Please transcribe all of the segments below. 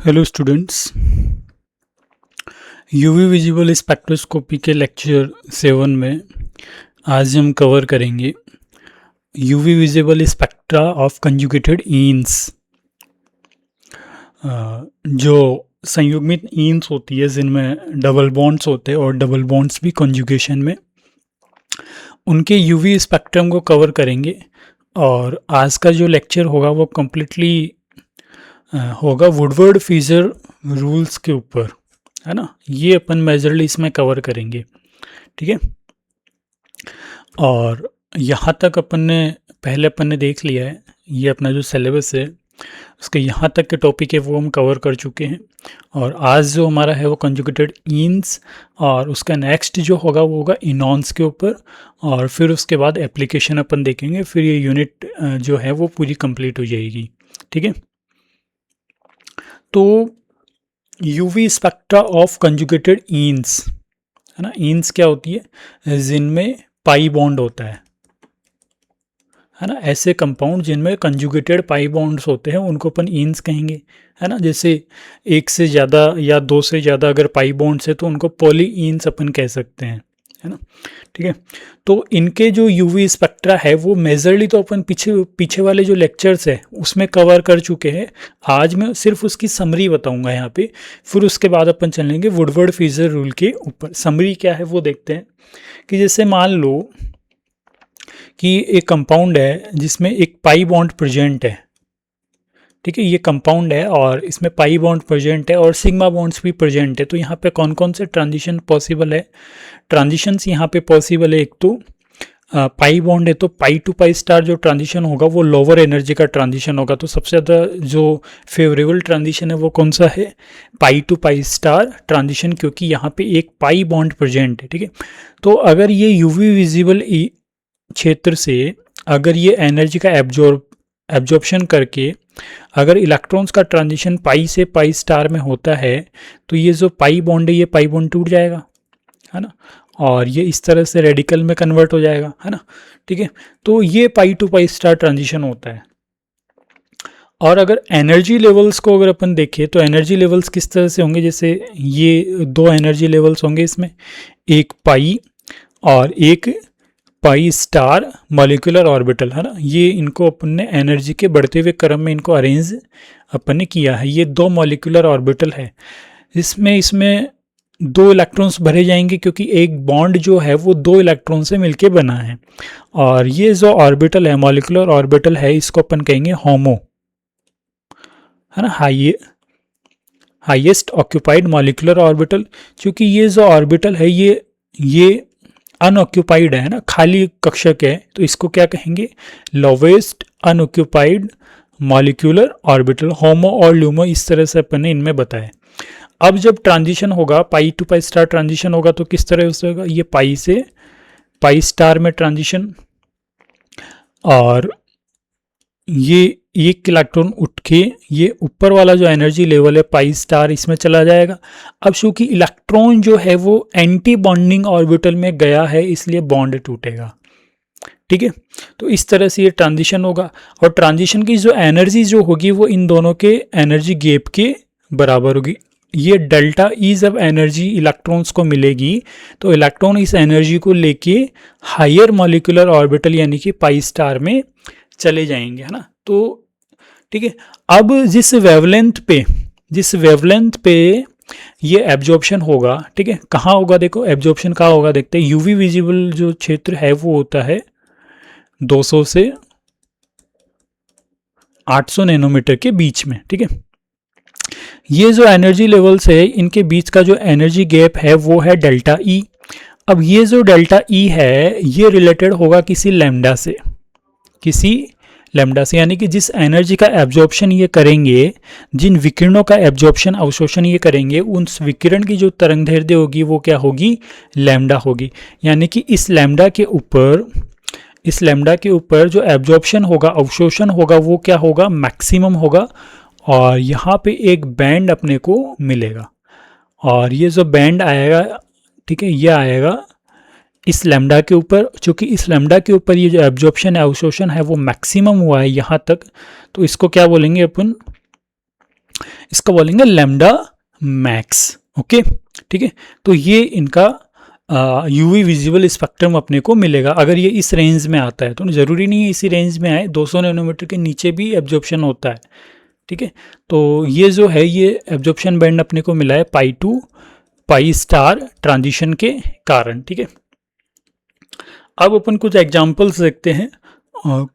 Hello students, UV visible spectroscopy के lecture 7 में आज हम कवर करेंगे UV visible spectra of conjugated enes. जो संयुग्मित ईन्स होती है जिनमें डबल बॉन्ड्स होते हैं और डबल बॉन्ड्स भी कंजुगेशन में, उनके यूवी स्पेक्ट्रम को कवर करेंगे। और आज का जो लेक्चर होगा वो कम्प्लीटली होगा वुडवर्ड फीजर रूल्स के ऊपर, है ना। ये अपन मेजरली इसमें कवर करेंगे, ठीक है। और यहाँ तक अपन ने देख लिया है, ये अपना जो सिलेबस है उसके यहाँ तक के टॉपिक है वो हम कवर कर चुके हैं। और आज जो हमारा है वो कंजुगेटेड ईन्स, और उसका नेक्स्ट जो होगा वो होगा इनॉन्स के ऊपर, और फिर उसके बाद एप्लीकेशन अपन देखेंगे। फिर ये यूनिट जो है वो पूरी कंप्लीट हो जाएगी, ठीक है। तो यूवी स्पेक्ट्रा ऑफ कंजुगेटेड ईन्स, है ना। ईन्स क्या होती है? जिनमें पाई बॉन्ड होता है ना। ऐसे कंपाउंड जिनमें कंजुगेटेड पाई बॉन्ड्स होते हैं उनको अपन ईन्स कहेंगे, है ना। जैसे एक से ज़्यादा या दो से ज़्यादा अगर पाई बॉन्ड्स है तो उनको पॉली ईन्स अपन कह सकते हैं, है ना, ठीक है। तो इनके जो यूवी स्पेक्ट्रा है वो मेजरली तो अपन पीछे वाले जो लेक्चर्स है उसमें कवर कर चुके हैं। आज मैं सिर्फ उसकी समरी बताऊंगा यहाँ पे, फिर उसके बाद अपन चलेंगे वुडवर्ड फीजर रूल के ऊपर। समरी क्या है वो देखते हैं कि जैसे मान लो कि एक कंपाउंड है जिसमें एक पाई बॉन्ड प्रेजेंट है, ठीक है। ये कंपाउंड है और इसमें पाई बॉन्ड प्रेजेंट है और सिग्मा बॉन्ड्स भी प्रेजेंट है। तो यहाँ पे कौन कौन से ट्रांजिशन पॉसिबल है? ट्रांजिशंस यहाँ पे पॉसिबल है, एक तो पाई बॉन्ड है तो पाई टू पाई स्टार जो ट्रांजिशन होगा वो लोअर एनर्जी का ट्रांजिशन होगा। तो सबसे ज़्यादा जो फेवरेबल ट्रांजिशन है वो कौन सा है? पाई टू पाई स्टार ट्रांजिशन, क्योंकि यहाँ पे एक पाई बॉन्ड प्रेजेंट है, ठीक है। तो अगर ये यूवी विजिबल क्षेत्र से अगर ये एनर्जी का एब्जॉर्प्शन करके अगर इलेक्ट्रॉन्स का ट्रांजिशन पाई से पाई स्टार में होता है तो ये जो पाई बॉन्ड है ये पाई बॉन्ड टूट जाएगा, है ना, और ये इस तरह से रेडिकल में कन्वर्ट हो जाएगा, है ना, ठीक है। तो ये पाई टू पाई स्टार ट्रांजिशन होता है। और अगर एनर्जी लेवल्स को अगर अपन देखें तो एनर्जी लेवल्स किस तरह से होंगे? जैसे ये दो एनर्जी लेवल्स होंगे इसमें, एक पाई और एक पाई स्टार मॉलिक्यूलर ऑर्बिटल, है ना। ये इनको अपन ने एनर्जी के बढ़ते हुए क्रम में इनको अरेंज अपन ने किया है। ये दो मॉलिक्यूलर ऑर्बिटल है, इसमें दो इलेक्ट्रॉन्स भरे जाएंगे क्योंकि एक बॉन्ड जो है वो दो इलेक्ट्रॉन से मिलके बना है। और ये जो ऑर्बिटल है, मॉलिक्यूलर ऑर्बिटल है, इसको अपन कहेंगे होमो, है ना, हाईएस्ट ऑक्यूपाइड मॉलिक्यूलर ऑर्बिटल। क्योंकि ये जो ऑर्बिटल है ये अनऑक्यूपाइड है ना, खाली कक्षक है, तो इसको क्या कहेंगे? Lowest unoccupied molecular orbital. HOMO और ल्यूमो इस तरह से अपन ने इनमें बताया। अब जब ट्रांजिशन होगा, पाई टू पाई स्टार ट्रांजिशन होगा, तो किस तरह से होगा? ये पाई से पाई स्टार में ट्रांजिशन, और ये एक इलेक्ट्रॉन उठ के ये ऊपर वाला जो एनर्जी लेवल है पाई स्टार इसमें चला जाएगा। अब चूंकि इलेक्ट्रॉन जो है वो एंटी बॉन्डिंग ऑर्बिटल में गया है इसलिए बॉन्ड टूटेगा, ठीक है। तो इस तरह से ये ट्रांजिशन होगा, और ट्रांजिशन की जो एनर्जी जो होगी वो इन दोनों के एनर्जी गैप के बराबर होगी। ये डेल्टा ई जब एनर्जी इलेक्ट्रॉन्स को मिलेगी तो इलेक्ट्रॉन इस एनर्जी को लेके हायर मॉलिक्यूलर ऑर्बिटल यानी कि पाई स्टार में चले जाएंगे, है ना। तो ठीक है, अब जिस वेवलेंथ पे ये एब्जॉर्प्शन होगा, ठीक है, कहाँ होगा? देखो एब्जॉर्प्शन कहाँ होगा, देखते हैं। यूवी विजिबल जो क्षेत्र है वो होता है 200 से 800 नैनोमीटर के बीच में, ठीक है। ये जो एनर्जी लेवल्स है इनके बीच का जो एनर्जी गैप है वो है डेल्टा ई। अब ये जो डेल्टा ई है ये रिलेटेड होगा किसी लैम्डा से, यानी कि जिस एनर्जी का एब्जॉर्प्शन ये करेंगे, जिन विकिरणों का एब्जॉर्प्शन अवशोषण ये करेंगे, उस विकिरण की जो तरंगदैर्ध्य होगी वो क्या होगी? लैम्डा होगी। यानी कि इस लैम्डा के ऊपर जो एब्जॉर्प्शन होगा, अवशोषण होगा, वो क्या होगा? मैक्सिमम होगा। और यहाँ पे एक बैंड अपने को मिलेगा, और ये जो बैंड आएगा, ठीक है, ये आएगा इस लैम्डा के ऊपर। चूँकि इस लैम्डा के ऊपर ये जो एब्जॉर्प्शन है, अवशोषण है, वो मैक्सिमम हुआ है यहाँ तक, तो इसको क्या बोलेंगे अपन? इसका बोलेंगे लैम्डा मैक्स। ओके, ठीक है। तो ये इनका यूवी विजिबल स्पेक्ट्रम अपने को मिलेगा अगर ये इस रेंज में आता है। तो ज़रूरी नहीं है इसी रेंज में आए, 200 नैनोमीटर के नीचे भी एब्जॉर्प्शन होता है, ठीक है। तो ये जो है ये एब्जॉर्प्शन बैंड अपने को मिला है पाई टू पाई स्टार ट्रांजिशन के कारण, ठीक है। अब अपन कुछ एग्जांपल्स देखते हैं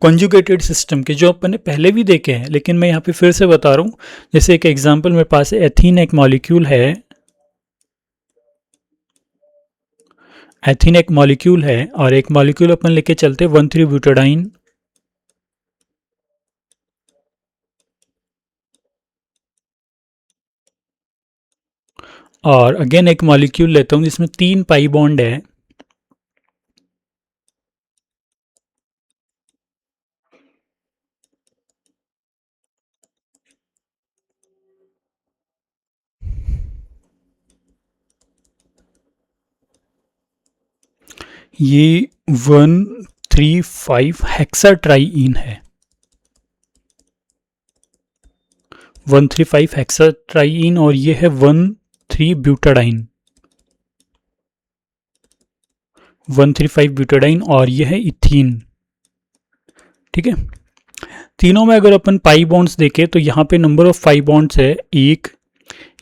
कॉन्जुगेटेड सिस्टम के, जो अपन ने पहले भी देखे हैं लेकिन मैं यहाँ पे फिर से बता रहा हूँ। जैसे एक एग्जांपल मेरे पास है, एथीन एक मॉलिक्यूल है, एथीन एक मॉलिक्यूल है और एक मॉलिक्यूल अपन लेके चलते 1,3 ब्यूटाडाइन, और अगेन एक मॉलिक्यूल लेता हूँ जिसमें 3 पाई बॉन्ड है, ये 135 हेक्साट्राईइन है, 135 हेक्साट्राईइन, और ये है 13 ब्यूटाडाइन, 135 ब्यूटाडाइन, और ये है इथीन, ठीक है। तीनों में अगर अपन पाई बॉन्ड्स देखें तो यहाँ पे नंबर ऑफ पाई बॉन्ड्स है 1,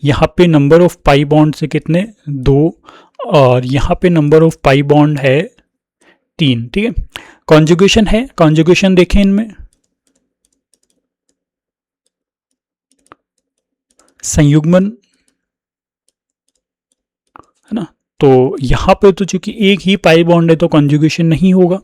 यहाँ पे नंबर ऑफ पाई बॉन्ड्स है कितने 2, और यहाँ पे नंबर ऑफ पाई बॉन्ड है 3, ठीक है। कॉन्जुगेशन है, कॉन्जुगेशन देखें इनमें, संयुग्मन है ना। तो यहाँ पे तो चूंकि एक ही पाई बॉन्ड है तो कॉन्जुगेशन नहीं होगा,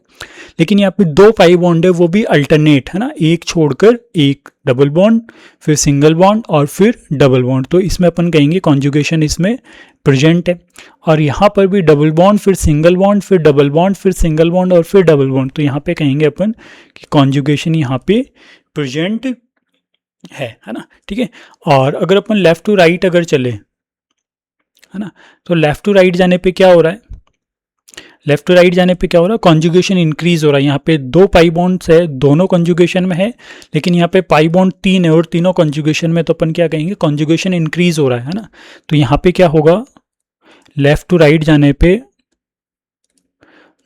लेकिन यहाँ पे 2 पाई बॉन्ड है वो भी अल्टरनेट है ना, एक छोड़कर एक डबल बॉन्ड, फिर सिंगल बॉन्ड और फिर डबल बॉन्ड, तो इसमें अपन कहेंगे कॉन्जुगेशन इसमें प्रेजेंट है। और यहाँ पर भी डबल बॉन्ड, फिर सिंगल बॉन्ड, फिर डबल बॉन्ड, फिर सिंगल बॉन्ड और फिर डबल बॉन्ड, तो यहाँ पे कहेंगे अपन कि कॉन्जुगेशन यहाँ पे प्रेजेंट है ना, ठीक है। और अगर अपन लेफ्ट टू राइट अगर चले है ना, तो लेफ्ट टू राइट जाने पे क्या हो रहा है, लेफ्ट टू राइट जाने पे क्या हो रहा है, कॉन्जुगेशन इंक्रीज हो रहा है। यहाँ पे 2 पाई बॉन्ड्स है, दोनों कॉन्जुगेशन में है, लेकिन यहाँ पे पाई बॉन्ड 3 है और तीनों कॉन्जुगेशन में, तो अपन क्या कहेंगे कॉन्जुगेशन इंक्रीज हो रहा है ना। तो यहाँ पे क्या होगा, लेफ्ट टू राइट जाने पे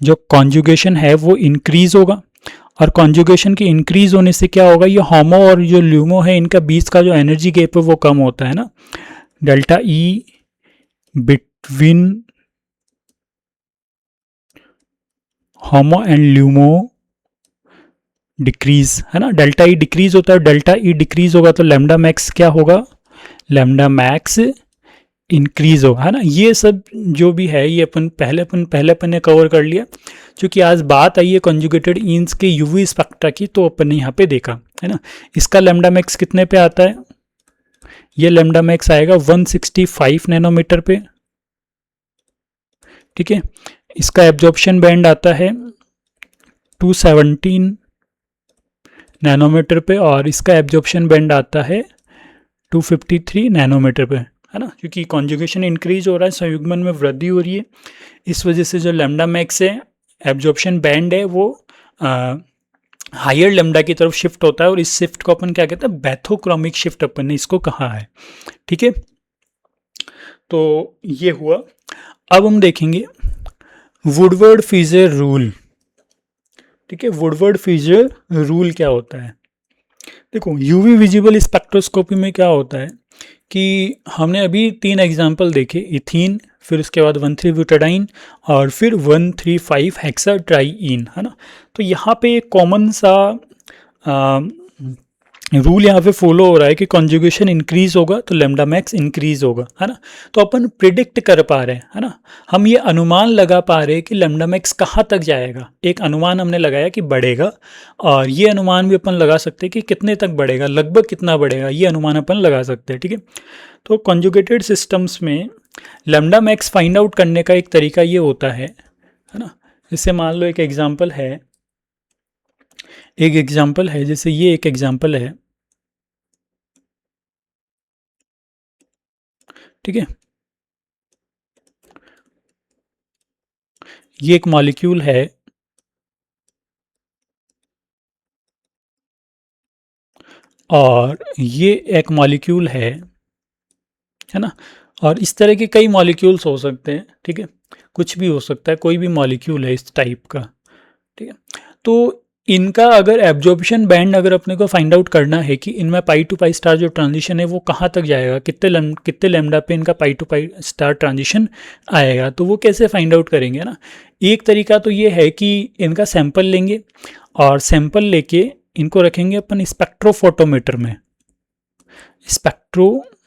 जो कॉन्जुगेशन है वो इंक्रीज होगा, और कॉन्जुगेशन के इंक्रीज होने से क्या होगा, ये होमो और जो ल्यूमो है इनका बीच का जो एनर्जी गैप है वो कम होता है ना, delta E between homo and LUMO decrease है ना, डेल्टा ई डिक्रीज होता है, डेल्टा ई डिक्रीज होगा तो लैम्डा मैक्स क्या होगा, लैम्डा मैक्स इंक्रीज होगा है ना। ये सब जो भी है ये अपन पहले ने कवर कर लिया। क्योंकि आज बात आई है कॉन्जुगेटेड ईन्स के यूवी स्पेक्ट्रा की, तो अपन ने यहाँ पे देखा है ना। इसका लैम्डा मैक्स कितने पे आता है, ये लैम्डा मैक्स आएगा 165 नैनोमीटर पे, ठीक है। इसका एब्जॉर्प्शन बैंड आता है 217 नैनोमीटर पे, और इसका एब्जॉर्प्शन बैंड आता है 253 नैनोमीटर पे है ना। क्योंकि कॉन्जुगेशन इंक्रीज हो रहा है, संयुग्मन में वृद्धि हो रही है, इस वजह से जो लैम्डा मैक्स है एब्जॉर्प्शन बैंड है वो हायर लैम्डा की तरफ शिफ्ट होता है, और इस शिफ्ट को अपन क्या कहते हैं, बैथोक्रोमिक शिफ्ट अपन ने इसको कहा है, ठीक है। तो ये हुआ। अब हम देखेंगे वुडवर्ड फीजर रूल, ठीक है। वुडवर्ड फीजर रूल क्या होता है, देखो यूवी विजिबल स्पेक्ट्रोस्कोपी में क्या होता है कि हमने अभी 3 एग्जाम्पल देखे, इथीन, फिर उसके बाद 13 ब्यूटाडाइन और फिर 135 हेक्साट्राईइन है ना। तो यहाँ पे एक कॉमन सा रूल यहाँ पे फॉलो हो रहा है कि कॉन्जुगेशन इंक्रीज होगा तो लैम्डा मैक्स इंक्रीज होगा है ना। तो अपन प्रिडिक्ट कर पा रहे हैं है ना, हम ये अनुमान लगा पा रहे हैं कि लैम्डा मैक्स कहाँ तक जाएगा, एक अनुमान हमने लगाया कि बढ़ेगा, और ये अनुमान भी अपन लगा सकते हैं कि कितने तक बढ़ेगा, लगभग कितना बढ़ेगा, ये अनुमान अपन लगा सकते हैं, ठीक है। तो कॉन्जुगेटेड सिस्टम्स में लैम्डा मैक्स फाइंड आउट करने का एक तरीका ये होता है ना। जैसे मान लो एक एग्जाम्पल है, जैसे ये एक एग्जाम्पल है, ठीक है। ये एक मॉलिक्यूल है, और ये एक मॉलिक्यूल है ना। और इस तरह के कई मॉलिक्यूल्स हो सकते हैं, ठीक है, कुछ भी हो सकता है, कोई भी मॉलिक्यूल है इस टाइप का, ठीक है। तो इनका अगर एब्जॉर्प्शन बैंड अगर अपने को फाइंड आउट करना है कि इनमें पाई टू पाई स्टार जो ट्रांजिशन है वो कहाँ तक जाएगा, कितने लैम्डा पे इनका पाई टू पाई स्टार ट्रांजिशन आएगा, तो वो कैसे फाइंड आउट करेंगे ना। एक तरीका तो ये है कि इनका सैंपल लेंगे और सैंपल लेके इनको रखेंगे अपन स्पेक्ट्रोफोटोमीटर में, स्पेक्ट्रोफोटोमीटर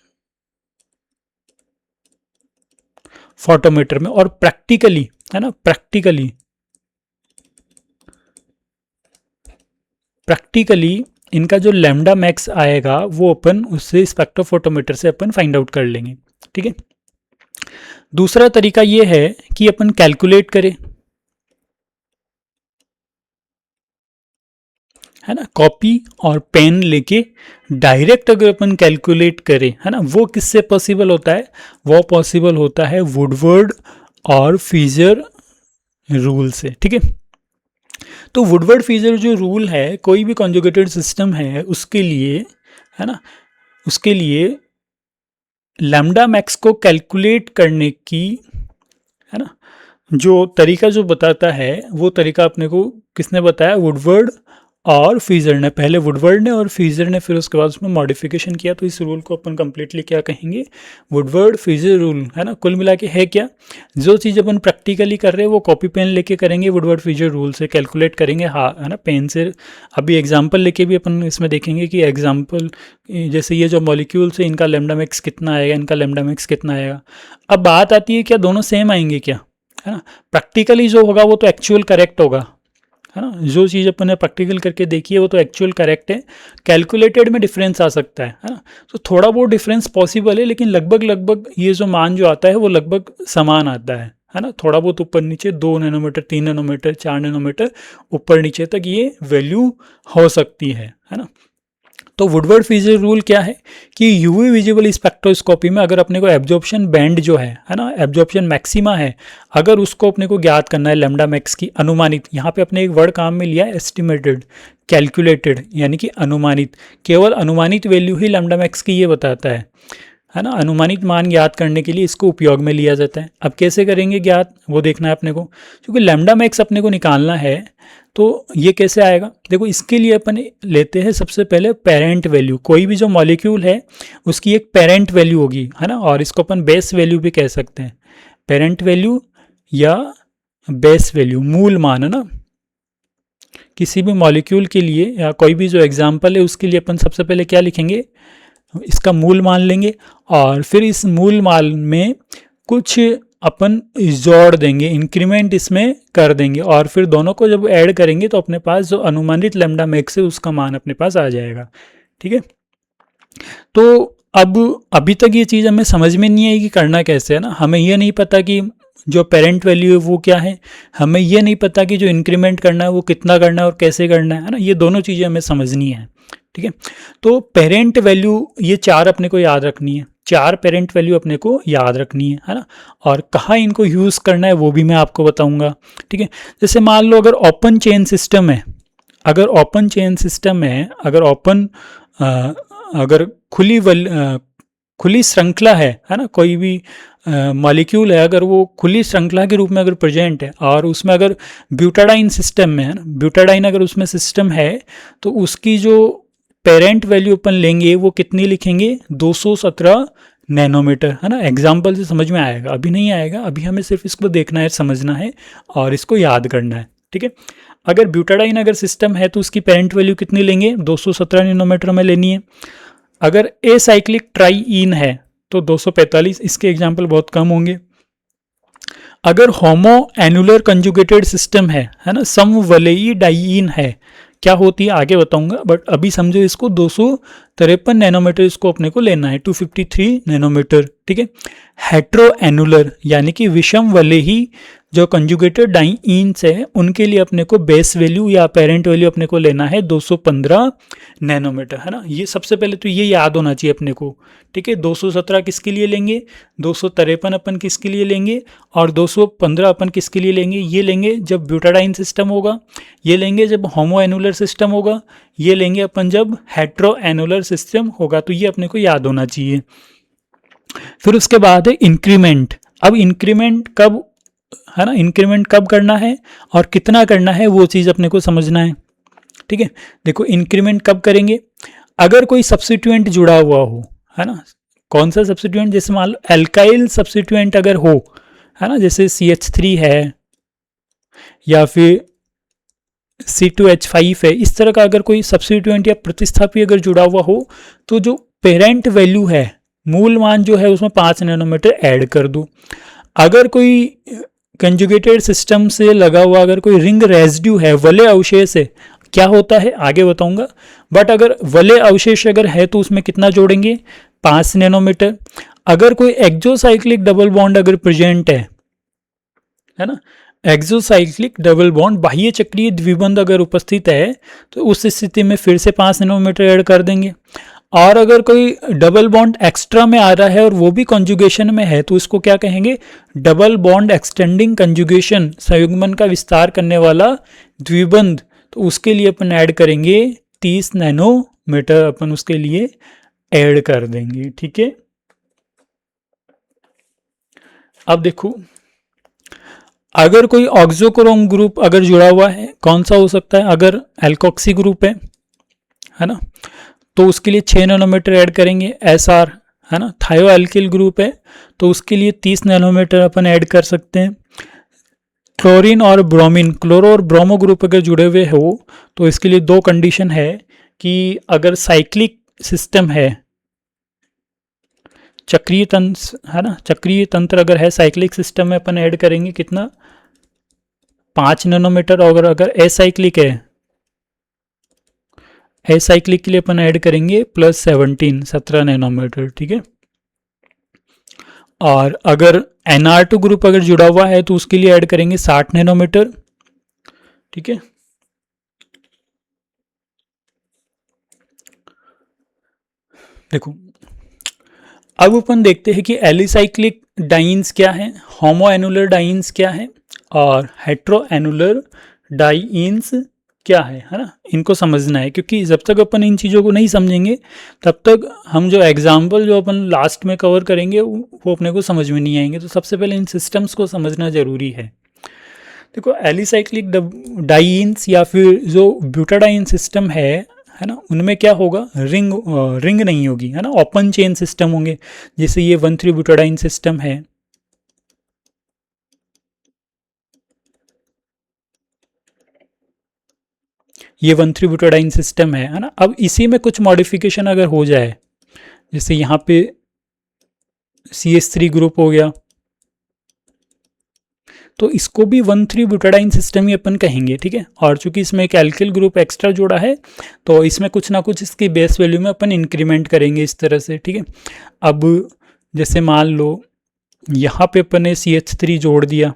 में, और प्रैक्टिकली, है ना, प्रैक्टिकली इनका जो लैम्डा मैक्स आएगा वो अपन उससे स्पेक्ट्रोफोटोमीटर से अपन फाइंड आउट कर लेंगे, ठीक है। दूसरा तरीका ये है कि अपन कैलकुलेट करें, है ना, कॉपी और पेन लेके डायरेक्ट अगर अपन कैलकुलेट करें, है ना, वो किससे पॉसिबल होता है, वो पॉसिबल होता है वुडवर्ड और फीजर रूल से, ठीक है। तो वुडवर्ड फीजर जो रूल है, कोई भी कॉन्जुगेटेड सिस्टम है उसके लिए, है ना, उसके लिए लैम्डा मैक्स को कैलकुलेट करने की, है ना, जो तरीका जो बताता है वो तरीका अपने को किसने बताया, वुडवर्ड और फीजर ने, पहले वुडवर्ड ने और फीजर ने, फिर उसके बाद उसमें मॉडिफिकेशन किया। तो इस रूल को अपन कंप्लीटली क्या कहेंगे, वुडवर्ड फीजर रूल, है ना। कुल मिला के है क्या, जो चीज़ अपन प्रैक्टिकली कर रहे हैं वो कॉपी पेन लेके करेंगे, वुडवर्ड फीजर रूल से कैलकुलेट करेंगे, हाँ, है ना, पेन से। अभी एग्जाम्पल लेके भी अपन इसमें देखेंगे कि एग्जाम्पल जैसे ये जो मॉलिक्यूल्स है इनका लैम्डा मैक्स कितना आएगा, इनका लैम्डा मैक्स कितना आएगा। अब बात आती है क्या दोनों सेम आएंगे क्या, है ना। प्रैक्टिकली जो होगा वो तो एक्चुअल करेक्ट होगा, है ना, जो चीज़ अपन ने प्रैक्टिकल करके देखी है वो तो एक्चुअल करेक्ट है। कैलकुलेटेड में डिफरेंस आ सकता है ना। तो थोड़ा बहुत डिफरेंस पॉसिबल है, लेकिन लगभग ये जो मान जो आता है वो लगभग समान आता है ना। थोड़ा बहुत ऊपर नीचे 2 नैनोमीटर, 3 नैनोमीटर, 4 नैनोमीटर ऊपर नीचे तक ये वैल्यू हो सकती है ना। तो वुडवर्ड फीजर रूल क्या है कि यूवी विजिबल स्पेक्ट्रोस्कोपी में अगर अपने को एब्जॉर्प्शन बैंड जो है ना, एब्जॉर्प्शन मैक्सिमा है, अगर उसको अपने को ज्ञात करना है लैम्डा मैक्स की अनुमानित, यहाँ पे अपने एक वर्ड काम में लिया है एस्टिमेटेड, कैलकुलेटेड, यानी कि अनुमानित, केवल अनुमानित वैल्यू ही लैम्डा मैक्स की ये बताता है ना। अनुमानित मान ज्ञात करने के लिए इसको उपयोग में लिया जाता है। अब कैसे करेंगे ज्ञात, वो देखना है अपने को, क्योंकि लैम्डा मैक्स अपने को निकालना है। तो ये कैसे आएगा, देखो इसके लिए अपन लेते हैं सबसे पहले पेरेंट वैल्यू। कोई भी जो मॉलिक्यूल है उसकी एक पेरेंट वैल्यू होगी, है ना, और इसको अपन बेस वैल्यू भी कह सकते हैं। पेरेंट वैल्यू या बेस वैल्यू, मूल मान, है ना। किसी भी मॉलिक्यूल के लिए या कोई भी जो एग्जाम्पल है उसके लिए अपन सबसे पहले क्या लिखेंगे, इसका मूल मान लेंगे, और फिर इस मूल मान में कुछ अपन जोड़ देंगे, इंक्रीमेंट इसमें कर देंगे, और फिर दोनों को जब ऐड करेंगे तो अपने पास जो अनुमानित लैम्डा मैक्स है उसका मान अपने पास आ जाएगा, ठीक है। तो अब अभी तक ये चीज़ हमें समझ में नहीं आई कि करना कैसे, है ना। हमें ये नहीं पता कि जो पेरेंट वैल्यू है वो क्या है, हमें ये नहीं पता कि जो इंक्रीमेंट करना है वो कितना करना है और कैसे करना है ना। ये दोनों चीज़ें हमें समझनी है, ठीक है। तो पेरेंट वैल्यू ये 4 अपने को याद रखनी है, 4 पेरेंट वैल्यू अपने को याद रखनी है ना। और कहाँ इनको यूज़ करना है वो भी मैं आपको बताऊंगा, ठीक है। जैसे मान लो अगर ओपन चेन सिस्टम है, अगर खुली श्रृंखला है ना, कोई भी मॉलिक्यूल है, अगर वो खुली श्रृंखला के रूप में अगर प्रेजेंट है और उसमें अगर ब्यूटाडाइन सिस्टम में है ना, ब्यूटाडाइन अगर उसमें सिस्टम है, तो उसकी जो पेरेंट वैल्यू अपन लेंगे वो कितनी लिखेंगे, 217 नैनोमीटर, है ना। एग्जाम्पल से समझ में आएगा, अभी नहीं आएगा, अभी हमें सिर्फ इसको देखना है, समझना है और इसको याद करना है, ठीक है। अगर ब्यूटाडाइन अगर सिस्टम है तो उसकी पेरेंट वैल्यू कितनी लेंगे, 217 नैनोमीटर में लेनी है। अगर ए साइक्लिक ट्राईइन है तो 245, इसके एग्जाम्पल बहुत कम होंगे। अगर होमो एनुलर कंजुगेटेड सिस्टम है ना, समवलयी डाईइन है, क्या होती है आगे बताऊंगा, बट अभी समझो इसको 253 नैनोमीटर इसको अपने को लेना है, 253 नैनोमीटर, ठीक है। हेट्रो एनुलर यानी कि विषम वलयी जो कंजुगेटेड डाइईन्स है उनके लिए अपने को बेस वैल्यू या पेरेंट वैल्यू अपने को लेना है 215 नैनोमीटर, है ना। ये सबसे पहले तो ये याद होना चाहिए अपने को, ठीक है। 217 किसके लिए लेंगे, 253 अपन किसके लिए लेंगे, और 215 अपन किसके लिए लेंगे, ये लेंगे जब ब्यूटाडाइन सिस्टम होगा, ये लेंगे जब होमो एनुलर सिस्टम होगा, ये लेंगे अपन जब हेट्रो एनुलर सिस्टम होगा। तो ये अपने को याद होना चाहिए। फिर उसके बाद है इंक्रीमेंट। अब इंक्रीमेंट कब, है ना, इंक्रीमेंट कब करना है और कितना करना है वो चीज़ अपने को समझना है, ठीक है। देखो इंक्रीमेंट कब करेंगे, अगर कोई सब्सिट्यूएंट जुड़ा हुआ हो, है ना। कौन सा सब्सिट्यूएंट, जैसे मान लो एल्काइल सब्सिट्यूएंट अगर हो, है ना, जैसे CH3 है या फिर C2H5 है, इस तरह का अगर कोई सब्सिट्यूएंट या प्रतिस्थापी अगर जुड़ा हुआ हो, तो जो पेरेंट वैल्यू है, मूल मान जो है उसमें 5 नैनोमीटर ऐड कर दो। अगर कोई कंजुगेटेड सिस्टम से लगा हुआ अगर कोई रिंग रेजिड्यू है, वलय अवशेष है, क्या होता है आगे बताऊंगा, बट अगर वलय अवशेष अगर है तो उसमें कितना जोड़ेंगे, 5 नैनोमीटर। अगर कोई एक्सोसाइक्लिक डबल बॉन्ड अगर प्रेजेंट है ना, एक्सोसाइक्लिक डबल बॉन्ड बाह्य चक्रीय द्विबंध अगर उपस्थित है, तो उस स्थिति में फिर से 5 नैनोमीटर ऐड कर देंगे। और अगर कोई डबल बॉन्ड एक्स्ट्रा में आ रहा है और वो भी कंजुगेशन में है, तो इसको क्या कहेंगे, डबल बॉन्ड एक्सटेंडिंग कंजुगेशन, संयुग्मन का विस्तार करने वाला द्विबंध। तो उसके लिए अपन ऐड करेंगे 30 नैनोमीटर, अपन उसके लिए ऐड कर देंगे, ठीक है। अब देखो अगर कोई ऑक्सोक्रोम ग्रुप अगर जुड़ा हुआ है, कौन सा हो सकता है, अगर एल्कोक्सी ग्रुप है ना, तो उसके लिए 6 नैनोमीटर ऐड करेंगे। SR, है ना, थायोएल्किल ग्रुप है, तो उसके लिए 30 नैनोमीटर अपन ऐड कर सकते हैं। क्लोरीन और ब्रोमीन, क्लोरो और ब्रोमो ग्रुप अगर जुड़े हुए हो, तो इसके लिए दो कंडीशन है कि अगर साइक्लिक सिस्टम है, चक्रीय तंत्र, है ना, चक्रीय तंत्र अगर है साइक्लिक सिस्टम में, अपन ऐड करेंगे कितना, 5 नैनोमीटर। और अगर असाइक्लिक है, असाइक्लिक के लिए अपन ऐड करेंगे +17 नैनोमीटर, ठीक है। और अगर NR2 ग्रुप अगर जुड़ा हुआ है तो उसके लिए ऐड करेंगे 60 नैनोमीटर, ठीक है। देखो अब अपन देखते हैं कि एलिसाइक्लिक डाइन्स क्या है, होमो एनुलर डाइन्स क्या है, और हेट्रो एनुलर डाइन्स क्या है ना। इनको समझना है, क्योंकि जब तक अपन इन चीज़ों को नहीं समझेंगे तब तक हम जो एग्जाम्पल जो अपन लास्ट में कवर करेंगे वो अपने को समझ में नहीं आएंगे। तो सबसे पहले इन सिस्टम्स को समझना ज़रूरी है। देखो एलिसाइक्लिक डाइन्स या फिर जो ब्यूटाडाइन सिस्टम है ना, उनमें क्या होगा, रिंग नहीं होगी, है ना, ओपन चेन सिस्टम होंगे। जैसे ये 1,3 ब्यूटाडाइन सिस्टम है, ये 1,3 ब्यूटाडाइन सिस्टम है ना। अब इसी में कुछ मॉडिफिकेशन अगर हो जाए, जैसे यहाँ पे CH3 ग्रुप हो गया, तो इसको भी 1,3 ब्यूटाडाइन सिस्टम ही अपन कहेंगे, ठीक है। और चूंकि इसमें एक एल्किल ग्रुप एक्स्ट्रा जोड़ा है, तो इसमें कुछ ना कुछ इसकी बेस वैल्यू में अपन इंक्रीमेंट करेंगे इस तरह से, ठीक है। अब जैसे मान लो यहाँ पे अपन ने CH3 जोड़ दिया,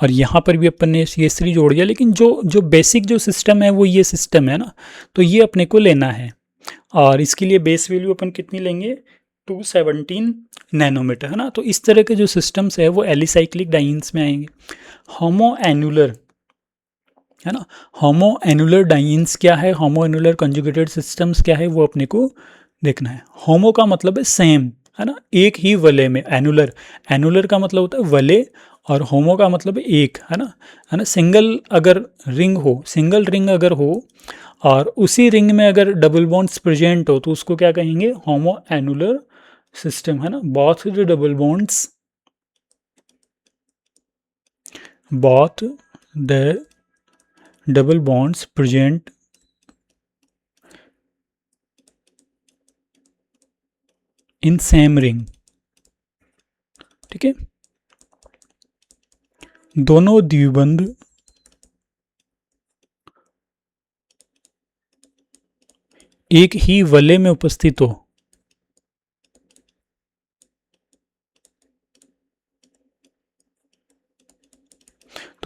और यहाँ पर भी अपन ने CH3 जोड़ दिया, लेकिन जो जो बेसिक जो सिस्टम है वो ये सिस्टम है ना, तो ये अपने को लेना है। और इसके लिए बेस वैल्यू अपन कितनी लेंगे, 217 नैनोमीटर, है ना। तो इस तरह के जो सिस्टम्स है वो एलिसाइक्लिक डाइन्स में आएंगे। होमो एनुलर, है ना, होमो एनुलर डाइन्स क्या है, होमो एनुलर कंजुगेटेड सिस्टम्स क्या है, वो अपने को देखना है। होमो का मतलब है सेम, है ना, एक ही वलय में। एनुलर, एनुलर का मतलब होता है वलय, और होमो का मतलब है एक, है ना। सिंगल अगर रिंग हो, सिंगल रिंग अगर हो और उसी रिंग में अगर डबल बॉन्ड्स प्रेजेंट हो, तो उसको क्या कहेंगे, होमो एनुलर सिस्टम, है ना। Both the double bonds, both the double bonds present in same ring, ठीक है। दोनों द्विबंध एक ही वलय में उपस्थित हो,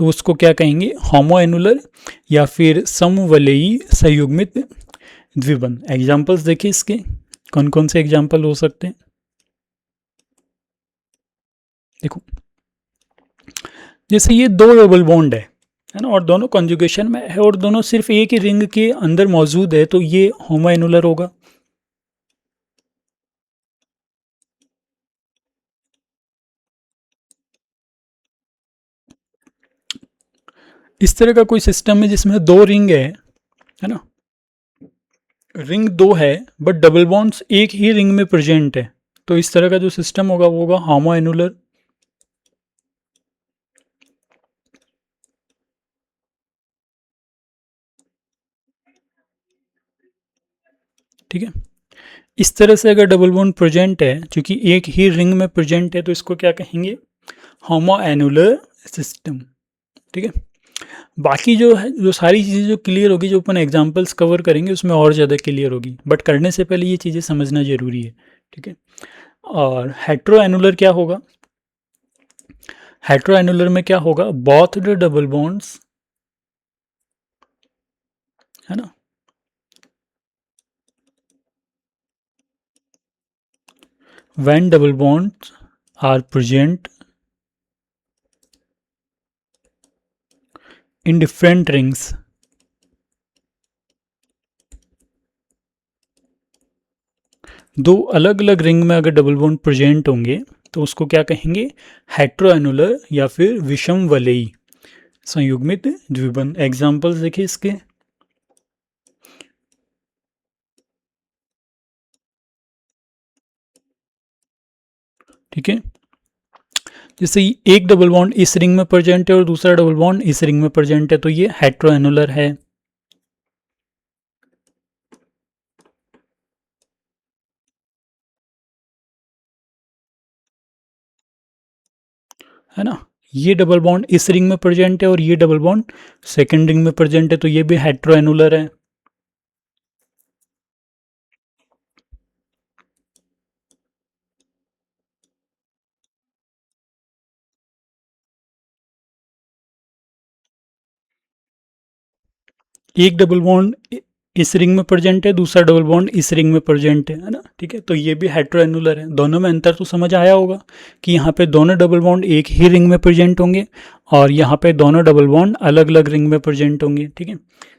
तो उसको क्या कहेंगे, होमोएनुलर या फिर समवलयी संयुग्मित द्विबंध। एग्जाम्पल्स देखिए इसके, कौन कौन से एग्जाम्पल हो सकते हैं। देखो जैसे ये दो डबल बॉन्ड है ना, और दोनों कॉन्जुगेशन में है और दोनों सिर्फ एक ही रिंग के अंदर मौजूद है, तो ये होमोएनुलर होगा। इस तरह का कोई सिस्टम है जिसमें दो रिंग है ना, रिंग दो है बट डबल बॉन्ड्स एक ही रिंग में प्रेजेंट है, तो इस तरह का जो सिस्टम होगा वो होगा होमोएनुलर। ठीक है, इस तरह से अगर डबल बॉन्ड प्रेजेंट है, क्योंकि एक ही रिंग में प्रेजेंट है, तो इसको क्या कहेंगे, होमोएनुलर सिस्टम। ठीक है, बाकी जो है, जो सारी चीज़ें जो क्लियर होगी, जो अपन एग्जांपल्स कवर करेंगे उसमें और ज़्यादा क्लियर होगी, बट करने से पहले ये चीज़ें समझना जरूरी है। ठीक है, और हेट्रोएनुलर क्या होगा, हेट्रोएनुलर में क्या होगा, बोथ द डबल बॉन्ड्स, है ना, when double bonds are present in different rings, दो अलग अलग रिंग में अगर डबल बॉन्ड प्रेजेंट होंगे तो उसको क्या कहेंगे, हेट्रोएनुलर या फिर विषम वलयी संयुग्मित द्विबंध। एग्जांपल्स देखिए इसके, ठीक है, जैसे एक डबल बॉन्ड इस रिंग में प्रेजेंट है और दूसरा डबल बॉन्ड इस रिंग में प्रेजेंट है, तो ये हेट्रोएनुलर है ना। ये डबल बॉन्ड इस रिंग में प्रेजेंट है और ये डबल बॉन्ड सेकेंड रिंग में प्रेजेंट है, तो ये भी हेट्रोएनुलर है। एक डबल बॉन्ड इस रिंग में प्रेजेंट है, दूसरा डबल बॉन्ड इस रिंग में प्रेजेंट है ना। ठीक है, तो ये भी हेट्रोएनुलर है। दोनों में अंतर तो समझ आया होगा कि यहाँ पे दोनों डबल बॉन्ड एक ही रिंग में प्रेजेंट होंगे और यहाँ पे दोनों डबल बॉन्ड अलग अलग रिंग में प्रेजेंट होंगे। ठीक है,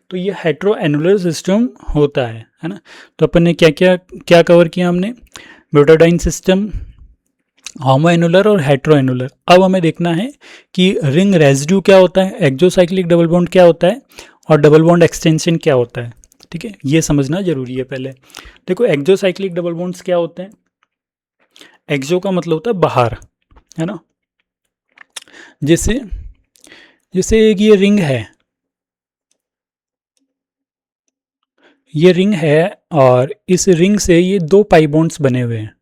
तो ये हेट्रोएनुलर सिस्टम होता है ना। तो अपन ने क्या क्या क्या कवर किया हमने, ब्यूटाडाइन सिस्टम, होमोएनुलर और हेट्रोएनुलर। अब हमें देखना है कि रिंग रेजिड्यू क्या होता है, एक्सोसाइक्लिक डबल बॉन्ड क्या होता है और डबल बॉन्ड एक्सटेंशन क्या होता है। ठीक है, ये समझना जरूरी है। पहले देखो एक्सोसाइक्लिक डबल बॉन्ड्स क्या होते हैं, एक्सो का मतलब होता है बाहर, है ना। जैसे जैसे एक ये रिंग है, ये रिंग है और इस रिंग से ये दो पाई बॉन्ड्स बने हुए हैं,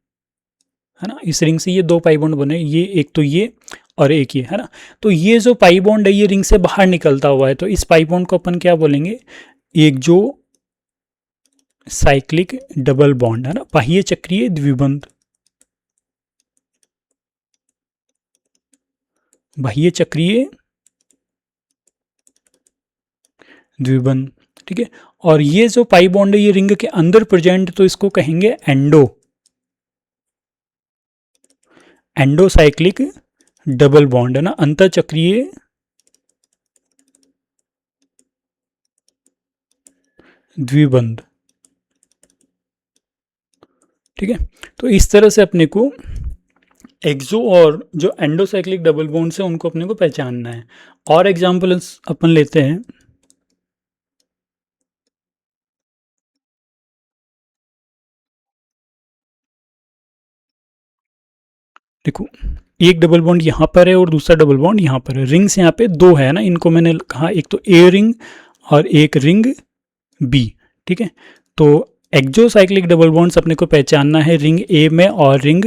है ना। इस रिंग से ये दो पाई बॉन्ड बने, ये एक तो ये और एक ये, है ना। तो ये जो पाई बॉन्ड है ये रिंग से बाहर निकलता हुआ है, तो इस पाई बॉन्ड को अपन क्या बोलेंगे, एक जो साइक्लिक डबल बॉन्ड, है ना, बाह्य चक्रीय द्विबंध, बाह्य चक्रीय द्विबंध। ठीक है, और ये जो पाई बॉन्ड है ये रिंग के अंदर प्रेजेंट, तो इसको कहेंगे एंडोसाइक्लिक डबल बॉन्ड, है ना, अंतःचक्रीय द्विबंध। ठीक है, तो इस तरह से अपने को एक्सो और जो एंडोसाइक्लिक डबल बॉन्ड्स है उनको अपने को पहचानना है। और एग्जांपल्स अपन लेते हैं, देखो एक डबल बॉन्ड यहाँ पर है और दूसरा डबल बॉन्ड यहाँ पर है, रिंग्स यहाँ पे दो है ना, इनको मैंने कहा एक तो ए रिंग और एक रिंग बी। ठीक है, तो एक्सोसाइक्लिक डबल बॉन्ड्स अपने को पहचानना है रिंग ए में और रिंग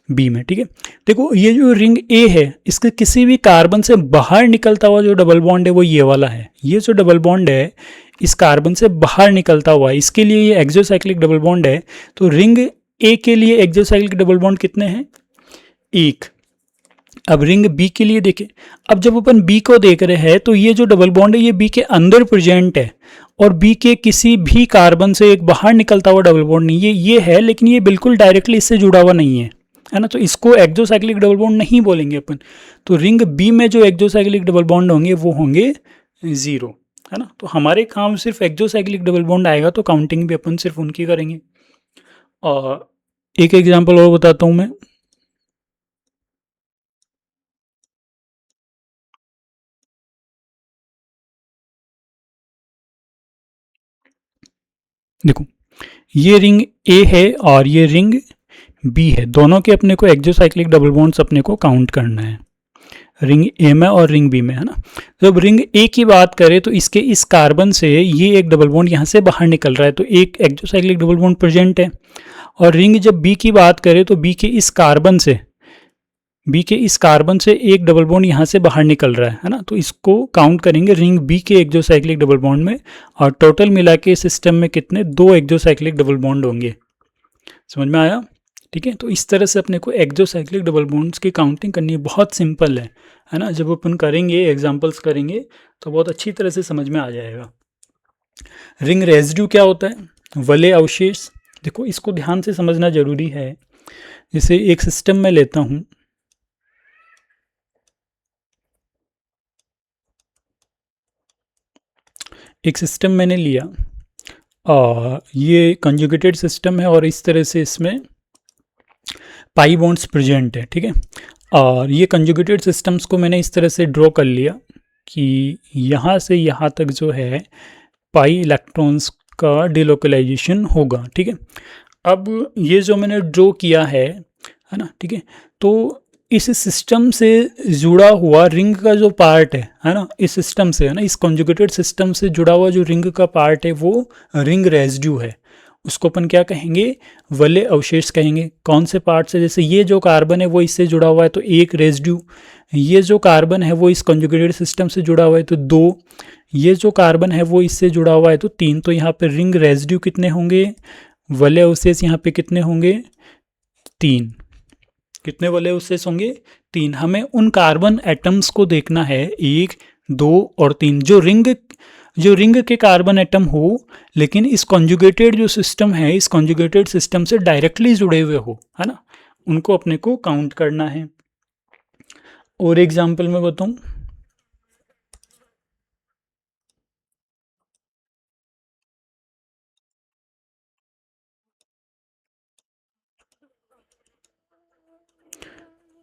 बी में। ठीक है, देखो ये जो रिंग ए है इसके किसी भी कार्बन से बाहर निकलता हुआ जो डबल बॉन्ड है वो ये वाला है, ये जो डबल बॉन्ड है इस कार्बन से बाहर निकलता हुआ है, इसके लिए ये एक्सोसाइक्लिक डबल बॉन्ड है। तो रिंग ए के लिए एक्सोसाइक्लिक डबल बॉन्ड कितने हैं, एक। अब रिंग बी के लिए देखें, अब जब अपन बी को देख रहे हैं तो ये जो डबल बॉन्ड है ये बी के अंदर प्रेजेंट है और बी के किसी भी कार्बन से एक बाहर निकलता हुआ डबल बॉन्ड नहीं है, ये है लेकिन ये बिल्कुल डायरेक्टली इससे जुड़ा हुआ नहीं है ना, तो इसको एक्सोसाइक्लिक डबल बॉन्ड नहीं बोलेंगे अपन। तो रिंग बी में जो एक्सोसाइक्लिक डबल बॉन्ड होंगे वो होंगे 0, है ना। तो हमारे काम सिर्फ एक्सोसाइक्लिक डबल बॉन्ड आएगा तो काउंटिंग भी अपन सिर्फ उनकी करेंगे। और एक एग्जांपल और बताता हूँ मैं। देखो ये रिंग ए है और ये रिंग बी है, दोनों के अपने को एक्सोसाइक्लिक डबल बॉन्ड्स अपने को काउंट करना है, रिंग ए में और रिंग बी में, है ना। जब रिंग ए की बात करें तो इसके इस कार्बन से ये एक डबल बॉन्ड यहाँ से बाहर निकल रहा है तो एक एक्सोसाइक्लिक डबल बॉन्ड प्रेजेंट है। और रिंग जब बी की बात करें तो बी के इस कार्बन से एक डबल बॉन्ड यहाँ से बाहर निकल रहा है ना, तो इसको काउंट करेंगे रिंग बी के एक्सोसाइक्लिक डबल बॉन्ड में, और टोटल मिला के सिस्टम में कितने 2 एक्सोसाइक्लिक डबल बॉन्ड होंगे। समझ में आया? ठीक है, तो इस तरह से अपने को एक्सोसाइक्लिक डबल बॉन्ड्स की काउंटिंग करनी है, बहुत सिंपल है ना। जब अपन करेंगे एग्जांपल्स करेंगे तो बहुत अच्छी तरह से समझ में आ जाएगा। रिंग रेजिड्यू क्या होता है? वलय अवशेष। देखो इसको ध्यान से समझना जरूरी है। जैसे एक सिस्टम में लेता हूँ, एक सिस्टम मैंने लिया और ये कंजुगेटेड सिस्टम है और इस तरह से इसमें पाई बॉन्ड्स प्रेजेंट है, ठीक है। और ये कंजुगेटेड सिस्टम्स को मैंने इस तरह से ड्रॉ कर लिया कि यहाँ से यहाँ तक जो है पाई इलेक्ट्रॉन्स का डिलोकलाइजेशन होगा, ठीक है। अब ये जो मैंने ड्रॉ किया है ना, ठीक है, तो इस सिस्टम से जुड़ा हुआ रिंग का जो पार्ट है ना, इस सिस्टम से, है ना, इस कॉन्जुगेटेड सिस्टम से जुड़ा हुआ जो रिंग का पार्ट है वो रिंग रेजिड्यू है। उसको अपन क्या कहेंगे? वलय अवशेष कहेंगे। कौन से पार्ट से? जैसे ये जो कार्बन है वो इससे जुड़ा हुआ है तो एक रेजिड्यू, ये जो कार्बन है वो इस कॉन्जुगेटेड सिस्टम से जुड़ा हुआ है तो 2, ये जो कार्बन है वो इससे जुड़ा हुआ है तो 3। तो यहाँ पे रिंग रेजिड्यू कितने होंगे? वलय अवशेष यहाँ पे कितने होंगे? 3। कितने वलय अवशेष होंगे? 3। हमें उन कार्बन एटम्स को देखना है 1, 2 और 3 जो रिंग के कार्बन एटम हो लेकिन इस कॉन्जुगेटेड जो सिस्टम है, इस कॉन्जुगेटेड सिस्टम से डायरेक्टली जुड़े हुए हो, है ना, उनको अपने को काउंट करना है। और एग्जांपल में बताऊं,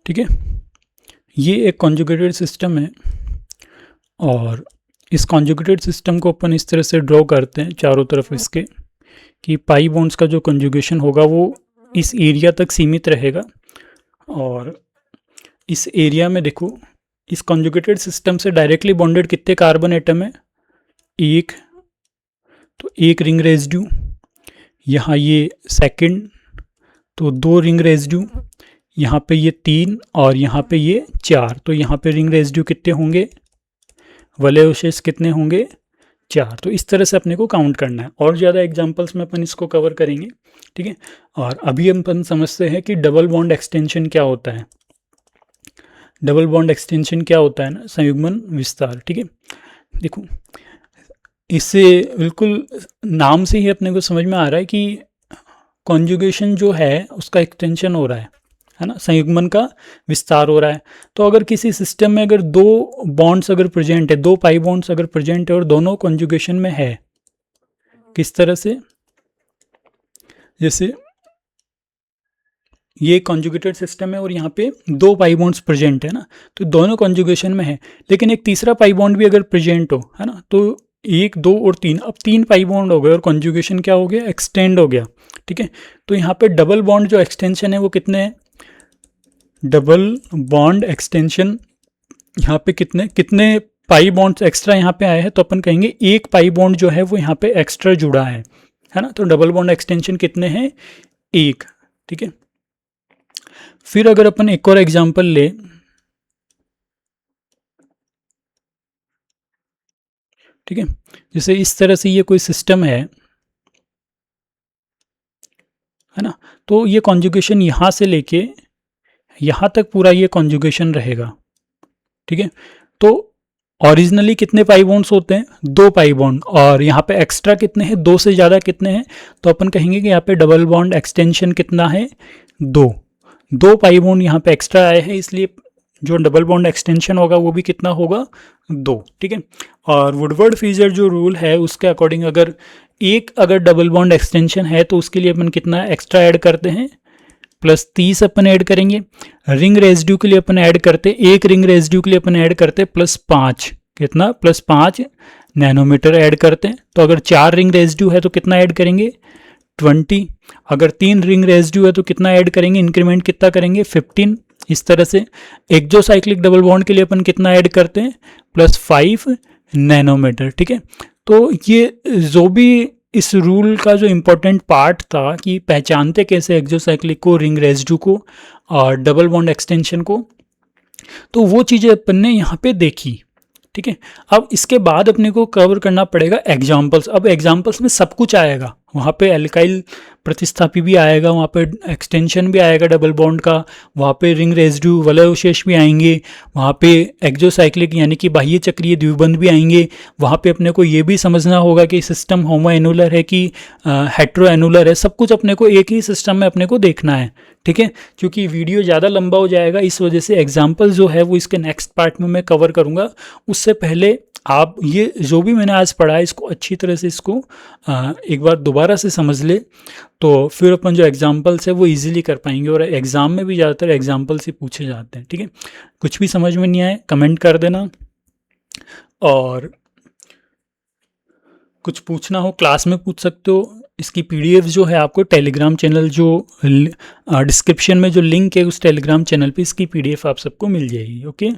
ठीक है, ये एक कॉन्जुगेटेड सिस्टम है और इस कॉन्जुगेटेड सिस्टम को अपन इस तरह से ड्रॉ करते हैं चारों तरफ इसके, कि पाई बॉन्ड्स का जो कंजुगेशन होगा वो इस एरिया तक सीमित रहेगा। और इस एरिया में देखो इस कॉन्जुगेटेड सिस्टम से डायरेक्टली बॉन्डेड कितने कार्बन एटम है? 1, तो 1 रिंग रेजिड्यू, यहाँ ये सेकंड तो 2 रिंग रेजिड्यू, यहाँ पे ये 3 और यहाँ पे ये 4। तो यहाँ पे रिंग रेजिड्यू कितने होंगे? वलय अवशेष कितने होंगे? 4। तो इस तरह से अपने को काउंट करना है। और ज़्यादा एग्जांपल्स में अपन इसको कवर करेंगे, ठीक है। और अभी अपन समझते हैं कि डबल बॉन्ड एक्सटेंशन क्या होता है। डबल बॉन्ड एक्सटेंशन क्या होता है ना, संयुग्मन विस्तार, ठीक है। देखो इससे बिल्कुल नाम से ही अपने को समझ में आ रहा है कि कॉन्जुगेशन जो है उसका एक्सटेंशन हो रहा है ना, संयुग्मन का विस्तार हो रहा है। तो अगर किसी सिस्टम में अगर 2 बॉन्ड्स अगर प्रेजेंट है, 2 पाई बॉन्ड्स अगर प्रेजेंट है और दोनों कॉन्जुगेशन में है, किस तरह से? जैसे ये कॉन्जुगेटेड सिस्टम है और यहाँ पे 2 पाई बॉन्ड्स प्रेजेंट है ना, तो दोनों कॉन्जुगेशन में है, लेकिन एक तीसरा पाई बॉन्ड भी अगर प्रेजेंट हो, है ना, तो 1, 2 और 3, अब 3 पाई बॉन्ड हो गए और कॉन्जुगेशन क्या हो गया? एक्सटेंड हो गया, ठीक है। तो यहाँ पे डबल बॉन्ड जो एक्सटेंशन है वो कितने हैं? डबल बॉन्ड एक्सटेंशन यहाँ पे कितने पाई बॉन्ड्स एक्स्ट्रा यहाँ पे आए हैं? तो अपन कहेंगे 1 पाई बॉन्ड जो है वो यहाँ पे एक्स्ट्रा जुड़ा है ना। तो डबल बॉन्ड एक्सटेंशन कितने हैं? 1, ठीक है। फिर अगर अपन एक और एग्जांपल ले, ठीक है, जैसे इस तरह से ये कोई सिस्टम है ना, तो ये कॉन्जुगेशन यहाँ से लेके यहाँ तक पूरा ये कॉन्जुगेशन रहेगा, ठीक है। तो ओरिजिनली कितने पाई बॉन्ड्स होते हैं? 2 पाई बॉन्ड, और यहाँ पे एक्स्ट्रा कितने हैं? 2 से ज़्यादा कितने हैं? तो अपन कहेंगे कि यहाँ पे डबल बॉन्ड एक्सटेंशन कितना है? 2 पाई बॉन्ड यहाँ पे एक्स्ट्रा आए हैं, इसलिए जो डबल बॉन्ड एक्सटेंशन होगा वो भी कितना होगा? 2, ठीक है। और वुडवर्ड फीजर जो रूल है उसके अकॉर्डिंग अगर डबल बॉन्ड एक्सटेंशन है तो उसके लिए अपन कितना एक्स्ट्रा ऐड करते हैं? +30 अपन ऐड करेंगे। रिंग रेजिड्यू के लिए अपन ऐड करते, एक रिंग रेजिड्यू के लिए अपन ऐड करते +5, कितना? +5 नैनोमीटर ऐड करते हैं। तो अगर 4 रिंग रेजिड्यू है तो कितना ऐड करेंगे? 20। अगर 3 रिंग रेजिड्यू है तो कितना ऐड करेंगे? इंक्रीमेंट कितना करेंगे? 15। इस तरह से एक्सोसाइक्लिक डबल बॉन्ड के लिए अपन कितना ऐड करते हैं? +5 नैनोमीटर, ठीक है। तो ये जो भी इस रूल का जो इम्पोर्टेंट पार्ट था कि पहचानते कैसे एक्सोसाइक्लिक को, रिंग रेजिड्यू को और डबल बॉन्ड एक्सटेंशन को, तो वो चीज़ें अपन ने यहाँ पे देखी, ठीक है। अब इसके बाद अपने को कवर करना पड़ेगा एग्जाम्पल्स। अब एग्जाम्पल्स में सब कुछ आएगा, वहाँ पे एल्काइल प्रतिस्थापी भी आएगा, वहाँ पे एक्सटेंशन भी आएगा डबल बॉन्ड का, वहाँ पे रिंग रेजिड्यू वलयावशेष भी आएंगे, वहाँ पे एक्सोसाइक्लिक यानी कि बाह्य चक्रीय द्विबंध भी आएंगे। वहाँ पे अपने को ये भी समझना होगा कि सिस्टम होमो एनुलर है कि हेट्रो एनुलर है, सब कुछ अपने को एक ही सिस्टम में अपने को देखना है, ठीक है। क्योंकि वीडियो ज़्यादा लंबा हो जाएगा, इस वजह से एग्जाम्पल जो है वो इसके नेक्स्ट पार्ट में मैं कवर करूँगा। उससे पहले आप ये जो भी मैंने आज पढ़ा है इसको अच्छी तरह से इसको एक बार दोबारा से समझ ले, तो फिर अपन जो एग्जाम्पल्स है वो इजीली कर पाएंगे। और एग्ज़ाम में भी ज़्यादातर एग्जाम्पल्स ही पूछे जाते हैं, ठीक है। कुछ भी समझ में नहीं आए कमेंट कर देना, और कुछ पूछना हो क्लास में पूछ सकते हो। इसकी PDF जो है आपको टेलीग्राम चैनल जो डिस्क्रिप्शन में जो लिंक है उस टेलीग्राम चैनल पे इसकी PDF आप सबको मिल जाएगी, ओके।